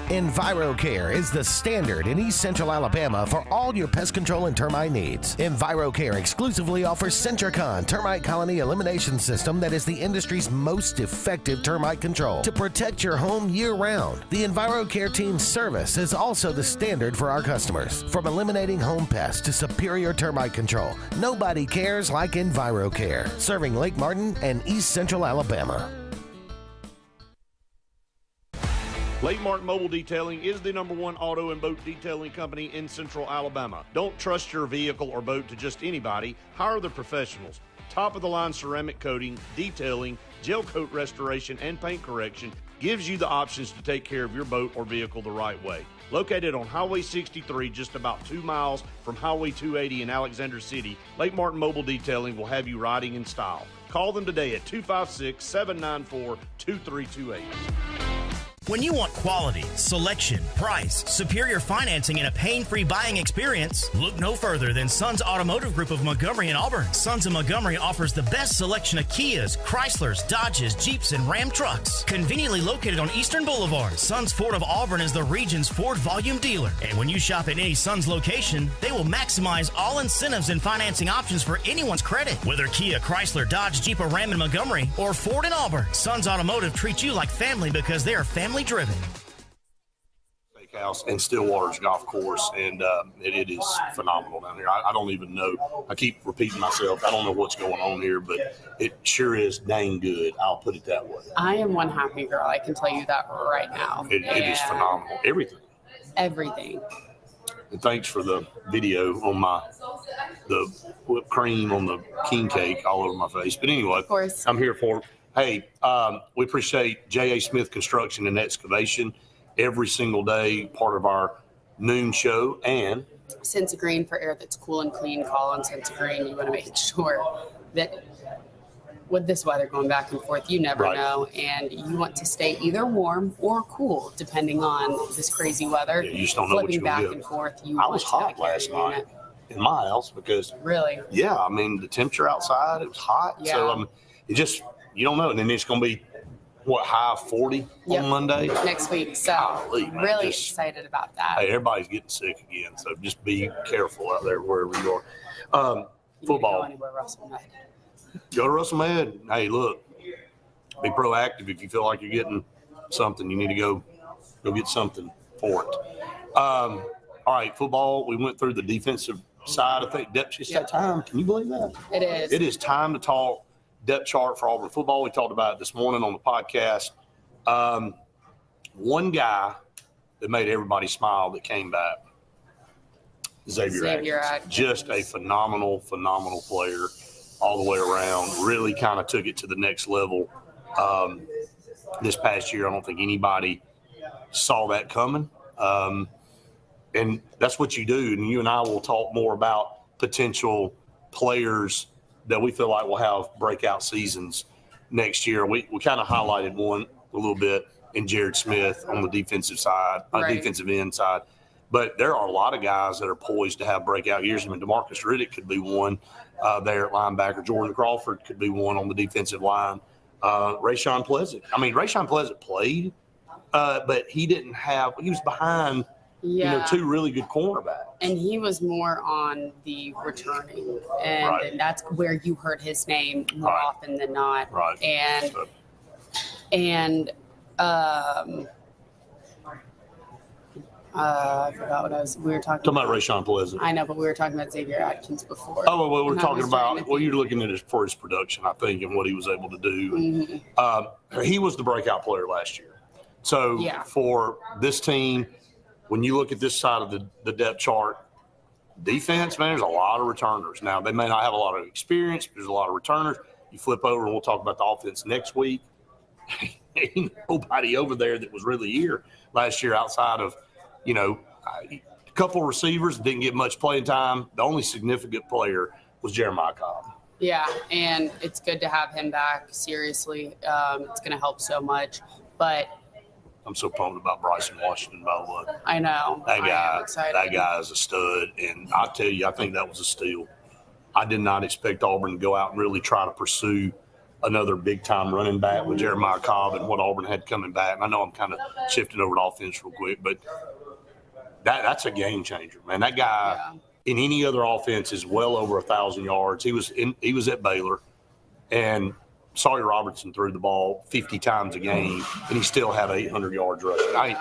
EnviroCare is the standard in East Central Alabama for all your pest control and termite needs. EnviroCare exclusively offers Centricon termite colony elimination system that is the industry's most effective termite control to protect your home year-round. The EnviroCare team's service is also the standard for our customers. From eliminating home pests to superior termite control, nobody cares like EnviroCare, serving Lake Martin and East Central Alabama. Lake Martin Mobile Detailing is the #1 auto and boat detailing company in Central Alabama. Don't trust your vehicle or boat to just anybody. Hire the professionals. Top-of-the-line ceramic coating, detailing, gel coat restoration, and paint correction gives you the options to take care of your boat or vehicle the right way. Located on Highway 63, just about 2 miles from Highway 280 in Alexander City, Lake Martin Mobile Detailing will have you riding in style. Call them today at 256-794-2328. When you want quality, selection, price, superior financing, and a pain-free buying experience, look no further than Sons Automotive Group of Montgomery and Auburn. Sons of Montgomery offers the best selection of Kias, Chryslers, Dodges, Jeeps, and Ram trucks. Conveniently located on Eastern Boulevard, Sons Ford of Auburn is the region's Ford volume dealer. And when you shop at any Sons location, they will maximize all incentives and financing options for anyone's credit. Whether Kia, Chrysler, Dodge, Jeep, or Ram in Montgomery, or Ford in Auburn, Sons Automotive treats you like family because they are family driven. Steakhouse and Stillwater's golf course, and it is phenomenal down here. I don't even know. I keep repeating myself. I don't know what's going on here, but it sure is dang good. I'll put it that way. I am one happy girl. I can tell you that right now. It is phenomenal. Everything. And thanks for the video on the whipped cream on the king cake all over my face. But anyway, of course, I'm here for it. Hey, we appreciate J.A. Smith Construction and Excavation every single day, part of our noon show. And Sense of Green, for air that's cool and clean. Call on Sense of Green. You want to make sure that with this weather going back and forth, you never know. And you want to stay either warm or cool, depending on this crazy weather. Yeah, you just don't know what you're back going to and get. forth. I was hot last night in my house because really, yeah, I mean the temperature outside, it was hot. Yeah. So it just, you don't know. And then it's going to be high 40 on Monday next week. So really excited about that. Hey, everybody's getting sick again, so just be careful out there wherever you are. Football. Go anywhere, Russell Med. Go to Russell Med. Hey, look, be proactive. If you feel like you're getting something, you need to go get something for it. All right, football. We went through the defensive side. I think depth. It's that time. Can you believe that? It is. It is time to talk depth chart for Auburn football. We talked about it this morning on the podcast. One guy that made everybody smile that came back, Xavier Atkins. Just a phenomenal player all the way around. Really kind of took it to the next level this past year. I don't think anybody saw that coming. And that's what you do. And you and I will talk more about potential players that we feel like will have breakout seasons next year. We kind of highlighted one a little bit in Jared Smith on the defensive side, defensive end side. But there are a lot of guys that are poised to have breakout years. I mean, DeMarcus Riddick could be one there at linebacker. Jordan Crawford could be one on the defensive line. Rayshawn Pleasant. I mean, Rayshawn Pleasant played but he didn't have. He was behind, two really good cornerbacks. And he was more on the returning, and that's where you heard his name more often than not. Right. And I forgot what we were talking about Rashawn Pleasant. I know, but we were talking about Xavier Atkins before. Oh, well, we're talking about, you're looking at it for his production, I think, and what he was able to do. He was the breakout player last year. So for this team, when you look at this side of the depth chart, defense, man, there's a lot of returners. Now, they may not have a lot of experience, but there's a lot of returners. You flip over, and we'll talk about the offense next week. Ain't nobody over there that was really here last year outside of, a couple receivers didn't get much playing time. The only significant player was Jeremiah Cobb. Yeah, and it's good to have him back. Seriously, it's going to help so much. But I'm so pumped about Bryson Washington, by the way. I know. That guy is a stud. And I tell you, I think that was a steal. I did not expect Auburn to go out and really try to pursue another big-time running back with Jeremiah Cobb and what Auburn had coming back. And I know I'm kind of shifting over to offense real quick, but that's a game changer, man. That guy in any other offense is well over 1,000 yards. He was at Baylor, and Sawyer Robertson threw the ball 50 times a game, and he still had 800 yards rushing.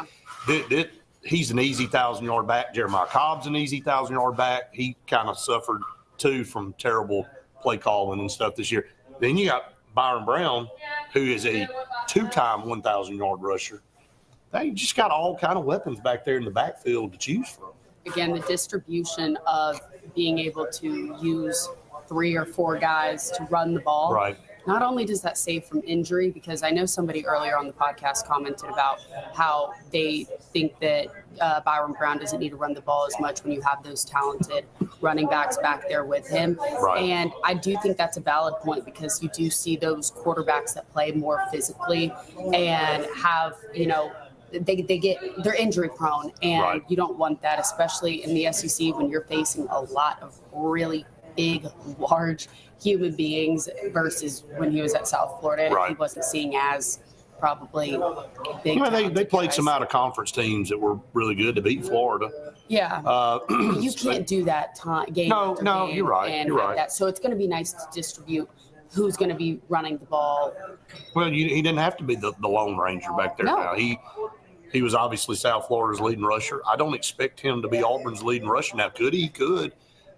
He's an easy 1,000-yard back. Jeremiah Cobb's an easy 1,000-yard back. He kind of suffered, too, from terrible play calling and stuff this year. Then you got Byron Brown, who is a two-time 1,000-yard rusher. They just got all kind of weapons back there in the backfield to choose from. Again, the distribution of being able to use 3 or 4 guys to run the ball. Right. Not only does that save from injury, because I know somebody earlier on the podcast commented about how they think that Byron Brown doesn't need to run the ball as much when you have those talented running backs back there with him. Right. And I do think that's a valid point, because you do see those quarterbacks that play more physically and have, they're injury prone, and you don't want that, especially in the SEC when you're facing a lot of really big, large human beings versus when he was at South Florida. Right. He wasn't seeing as probably big. They played guys. some out-of-conference teams that were really good to beat Florida. Yeah. You can't do that game. No, game you're right. And You're right. that. So it's going to be nice to distribute who's going to be running the ball. Well, he didn't have to be the Lone Ranger back there now. He was obviously South Florida's leading rusher. I don't expect him to be Auburn's leading rusher. Now, could he? He could.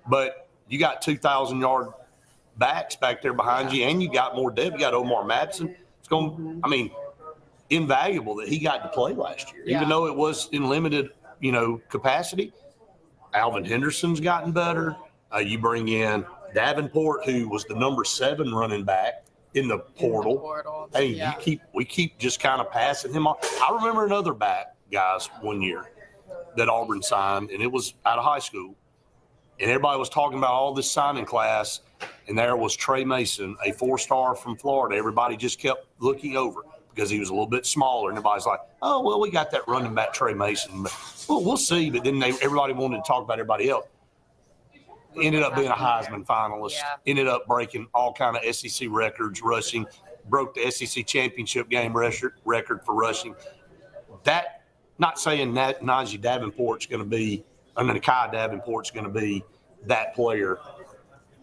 But you got 2,000-yard backs back there behind you, and you got more depth. You got Omar Madsen. It's going, invaluable that he got to play last year, even though it was in limited, capacity. Alvin Henderson's gotten better. You bring in Davenport, who was the number 7 running back in the portal. We keep just kind of passing him off. I remember another back, guys, one year that Auburn signed, and it was out of high school. And everybody was talking about all this signing class, and there was Trey Mason, a 4-star from Florida. Everybody just kept looking over because he was a little bit smaller. And everybody's like, oh, well, we got that running back Trey Mason. But, well, we'll see. But then everybody wanted to talk about everybody else. Ended up being a Heisman finalist. Ended up breaking all kind of SEC records, rushing. Broke the SEC championship game record for rushing. That, not saying that Najee Davenport's going to be, Kai Davenport's going to be that player,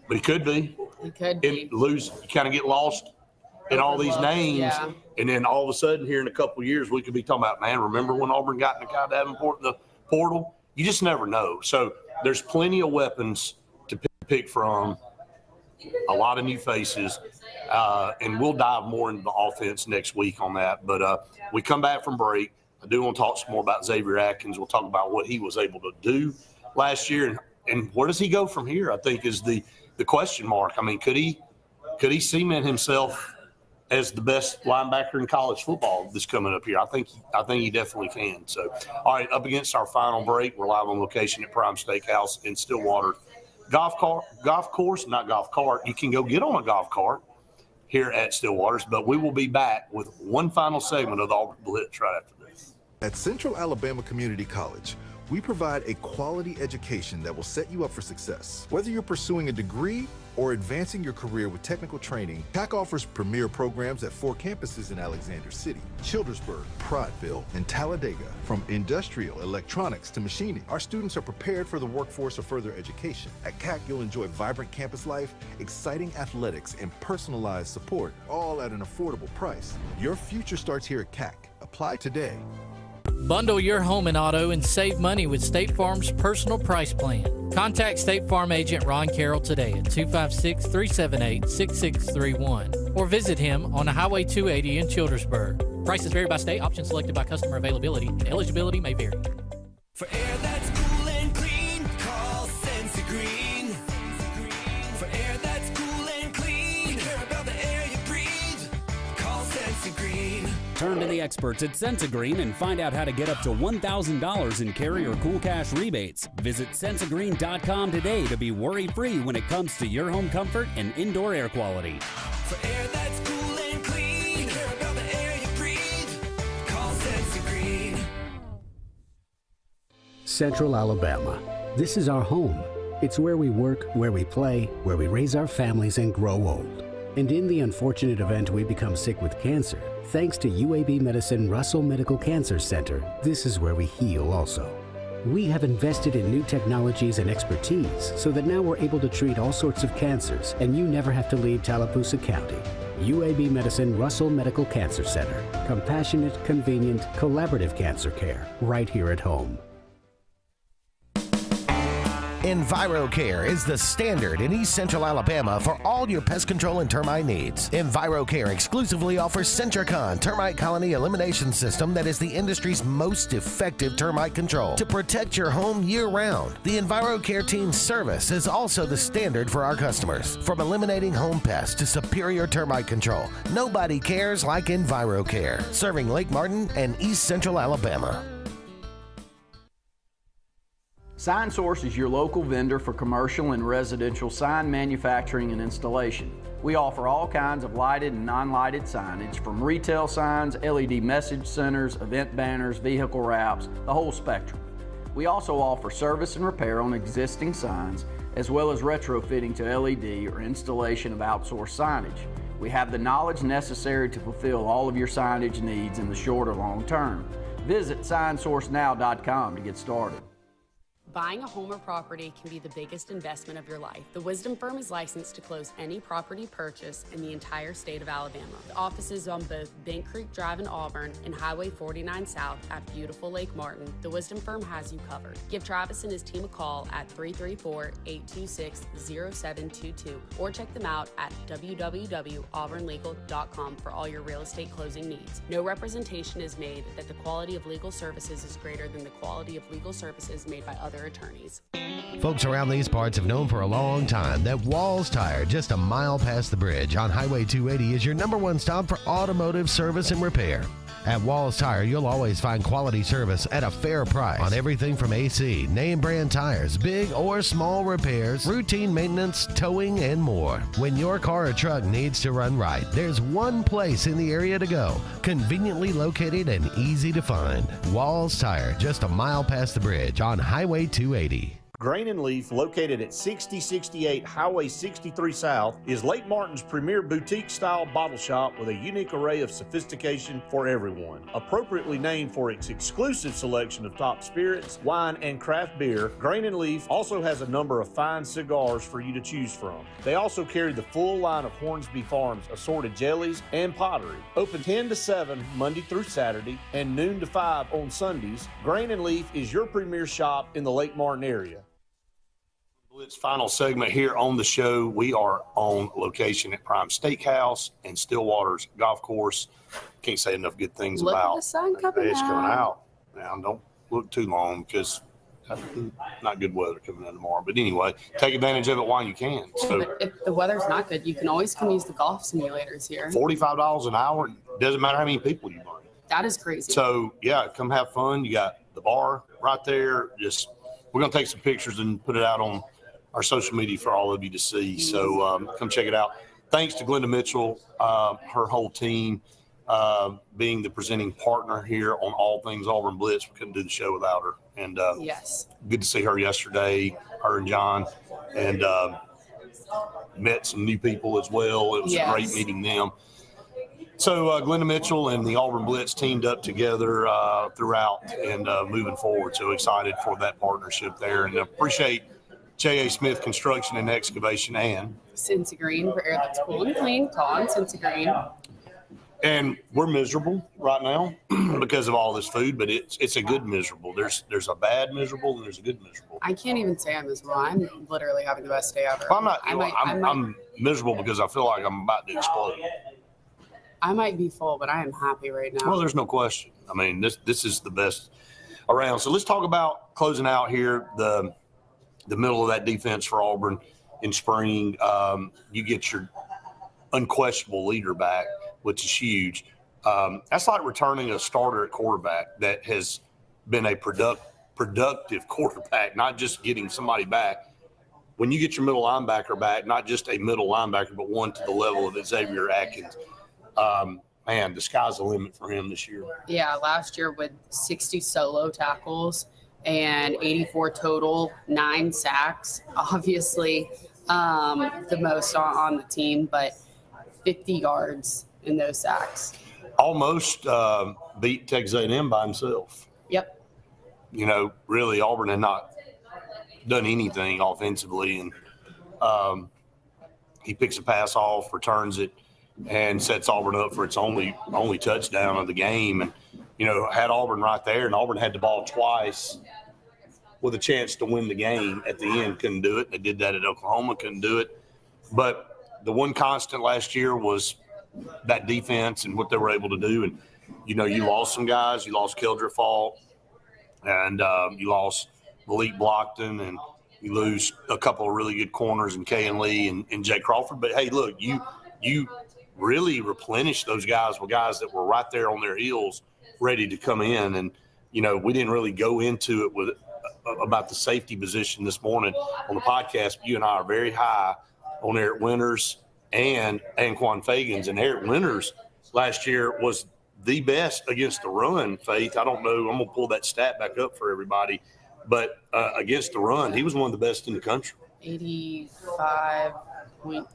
but he could be. He could be. You kind of get lost in all these names, and then all of a sudden here in a couple of years we could be talking about, man, remember when Auburn got Kai Davenport in the portal? You just never know. So there's plenty of weapons to pick from, a lot of new faces, and we'll dive more into the offense next week on that. But we come back from break. I do want to talk some more about Xavier Atkins. We'll talk about what he was able to do last year, and where does he go from here, I think, is the question mark. Could he cement himself as the best linebacker in college football this coming up here? I think he definitely can. So, all right, up against our final break. We're live on location at Prime Steakhouse in Stillwater. Golf course, not golf cart. You can go get on a golf cart here at Stillwater's, but we will be back with one final segment of the Auburn Blitz right after this. At Central Alabama Community College, we provide a quality education that will set you up for success. Whether you're pursuing a degree or advancing your career with technical training, CAC offers premier programs at 4 campuses in Alexander City, Childersburg, Prattville, and Talladega. From industrial, electronics to machining, our students are prepared for the workforce or further education. At CAC, you'll enjoy vibrant campus life, exciting athletics, and personalized support, all at an affordable price. Your future starts here at CAC. Apply today. Bundle your home and auto and save money with State Farm's personal price plan. Contact State Farm agent Ron Carroll today at 256-378-6631 or visit him on Highway 280 in Childersburg. Prices vary by state. Options selected by customer availability and eligibility may vary. For air that's cool and clean, call Sensi Green. For air that's cool and clean, care about the air you breathe, call Sensi Green. Turn to the experts at Sensagreen and find out how to get up to $1,000 in carrier cool cash rebates. Visit sensagreen.com today to be worry-free when it comes to your home comfort and indoor air quality. For air that's cool and clean, care about the air you breathe, call Sensi Green. Central Alabama. This is our home. It's where we work, where we play, where we raise our families and grow old. And in the unfortunate event we become sick with cancer, thanks to UAB Medicine Russell Medical Cancer Center, this is where we heal also. We have invested in new technologies and expertise so that now we're able to treat all sorts of cancers and you never have to leave Tallapoosa County. UAB Medicine Russell Medical Cancer Center. Compassionate, convenient, collaborative cancer care right here at home. EnviroCare is the standard in East Central Alabama for all your pest control and termite needs. EnviroCare exclusively offers Centricon termite colony elimination system that is the industry's most effective termite control to protect your home year-round. The EnviroCare team's service is also the standard for our customers. From eliminating home pests to superior termite control, nobody cares like EnviroCare, serving Lake Martin and East Central Alabama. SignSource is your local vendor for commercial and residential sign manufacturing and installation. We offer all kinds of lighted and non-lighted signage, from retail signs, LED message centers, event banners, vehicle wraps, the whole spectrum. We also offer service and repair on existing signs, as well as retrofitting to LED or installation of outsourced signage. We have the knowledge necessary to fulfill all of your signage needs in the short or long term. Visit signsourcenow.com to get started. Buying a home or property can be the biggest investment of your life. The Wisdom Firm is licensed to close any property purchase in the entire state of Alabama. The offices on both Bent Creek Drive in Auburn and Highway 49 South at beautiful Lake Martin. The Wisdom Firm has you covered. Give Travis and his team a call at 334-826-0722 or check them out at www.auburnlegal.com for all your real estate closing needs. No representation is made that the quality of legal services is greater than the quality of legal services made by other attorneys. Folks around these parts have known for a long time that Walls Tire, just a mile past the bridge on Highway 280, is your #1 stop for automotive service and repair. At Walls Tire, you'll always find quality service at a fair price on everything from AC, name brand tires, big or small repairs, routine maintenance, towing, and more. When your car or truck needs to run right, there's one place in the area to go, conveniently located and easy to find. Walls Tire, just a mile past the bridge on Highway 280. Grain and Leaf, located at 6068 Highway 63 South, is Lake Martin's premier boutique-style bottle shop with a unique array of sophistication for everyone. Appropriately named for its exclusive selection of top spirits, wine, and craft beer, Grain and Leaf also has a number of fine cigars for you to choose from. They also carry the full line of Hornsby Farms assorted jellies and pottery. Open 10 to 7 Monday through Saturday and noon to 5 on Sundays, Grain and Leaf is your premier shop in the Lake Martin area. Blitz final segment here on the show. We are on location at Prime Steakhouse and Stillwater's Golf Course. Can't say enough good things Look about at the sun coming it's coming out. out. Now, don't look too long because not good weather coming in tomorrow. But anyway, take advantage of it while you can. So But if the weather's not good, you can always come use the golf simulators here. $45 an hour. Doesn't matter how many people you bring. That is crazy. So, yeah, come have fun. You got the bar right there. We're going to take some pictures and put it out on our social media for all of you to see. So come check it out. Thanks to Glenda Mitchell, her whole team, being the presenting partner here on all things Auburn Blitz. We couldn't do the show without her. And yes, good to see her yesterday, her and John. And met some new people as well. It was Yes. great meeting them. So Glenda Mitchell and the Auburn Blitz teamed up together throughout and moving forward. So excited for that partnership there, and appreciate J.A. Smith Construction and Excavation and Cincy Green for air that's cool and clean. Call on Cincy Green. And we're miserable right now because of all this food, but it's a good miserable. There's a bad miserable and there's a good miserable. I can't even say I'm miserable. I'm literally having the best day ever. Well, I'm not. I'm miserable because I feel like I'm about to explode. I might be full, but I am happy right now. Well, there's no question. I mean, this is the best around. So let's talk about closing out here the middle of that defense for Auburn in spring. You get your unquestionable leader back, which is huge. That's like returning a starter at quarterback that has been a productive quarterback, not just getting somebody back. When you get your middle linebacker back, not just a middle linebacker, but one to the level of Xavier Atkins, man, the sky's the limit for him this year. Yeah, last year with 60 solo tackles and 84 total, 9 sacks, obviously the most on the team, but 50 yards in those sacks. Almost beat Texas A&M by himself. Yep. You know, really, Auburn had not done anything offensively, and he picks a pass off, returns it, and sets Auburn up for its only touchdown of the game. And, you know, had Auburn right there, and Auburn had the ball twice with a chance to win the game at the end. Couldn't do it. They did that at Oklahoma, couldn't do it. But the one constant last year was that defense and what they were able to do. And, you know, you lost some guys. You lost Keldra Faulk, and you lost Malik Blockton, and you lose a couple of really good corners in Kay and Lee and Jay Crawford. But, hey, look, you really replenished those guys with guys that were right there on their heels ready to come in. And, you know, we didn't really go into it with about the safety position this morning on the podcast. You and I are very high on Eric Winters and Anquan Fagans. And Eric Winters last year was the best against the run, Faith. I don't know. I'm going to pull that stat back up for everybody. But against the run, he was one of the best in the country. 85 point.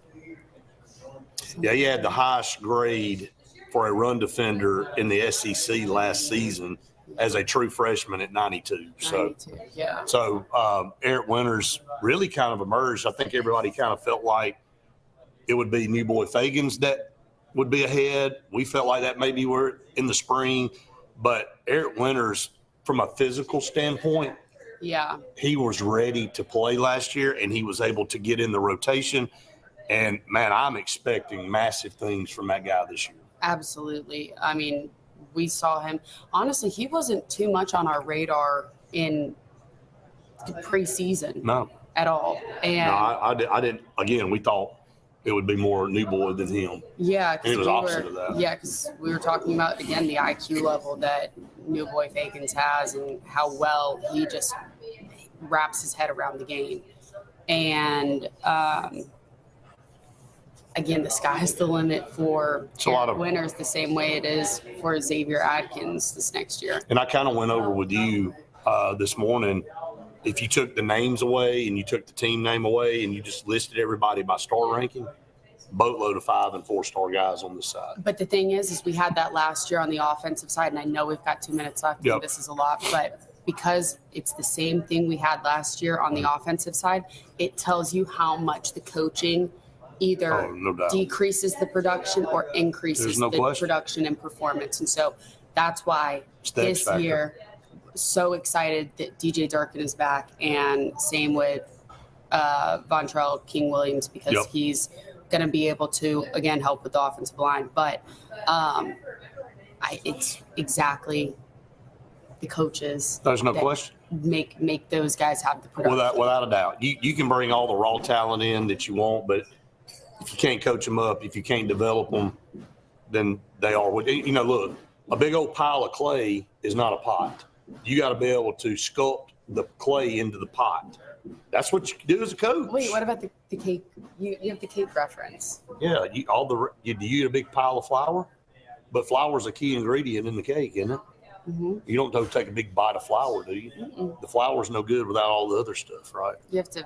Yeah, he had the highest grade for a run defender in the SEC last season as a true freshman at 92. So Eric Winters really kind of emerged. I think everybody kind of felt like it would be New Boy Fagans that would be ahead. We felt like that maybe were in the spring. But Eric Winters, from a physical standpoint, he was ready to play last year, and he was able to get in the rotation. And, man, I'm expecting massive things from that guy this year. Absolutely. I mean, we saw him. Honestly, he wasn't too much on our radar in preseason at all. And no, I didn't. Again, we thought it would be more New Boy than him. Yeah. And it was opposite of that. Yeah, because we were talking about, again, the IQ level that New Boy Fagans has and how well he just wraps his head around the game. And, again, the sky's the limit for Winters the same way it is for Xavier Atkins this next year. And I kind of went over with you this morning. If you took the names away and you took the team name away and you just listed everybody by star ranking, boatload of 5- and 4-star guys on this side. But the thing is we had that last year on the offensive side, and I know we've got 2 minutes left. And this is a lot, but because it's the same thing we had last year on the offensive side, it tells you how much the coaching either decreases the production or increases the production and performance. And so that's why this year, so excited that DJ Durkin is back, and same with Vontrell King-Williams, because he's going to be able to, again, help with the offensive line. But it's exactly the coaches. There's no question. Make those guys have the production. Without a doubt. You can bring all the raw talent in that you want, but if you can't coach them up, if you can't develop them, then they are. You know, look, a big old pile of clay is not a pot. You got to be able to sculpt the clay into the pot. That's what you do as a coach. Wait, what about the cake? You have the cake reference. Yeah, you get a big pile of flour, but flour is a key ingredient in the cake, isn't it? Mm-hmm. You don't take a big bite of flour, do you? Mm-mm. The flour's no good without all the other stuff, right? You have to.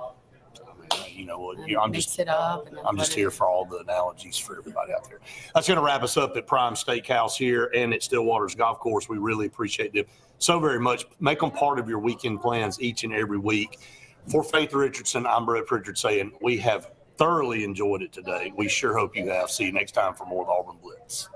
you know, Mix it up. And then I'm just here for all the analogies for everybody out there. That's going to wrap us up at Prime Steakhouse here and at Stillwater's Golf Course. We really appreciate them so very much. Make them part of your weekend plans each and every week. For Faith Richardson, I'm Brett Pritchard saying we have thoroughly enjoyed it today. We sure hope you have. See you next time for more of the Auburn Blitz.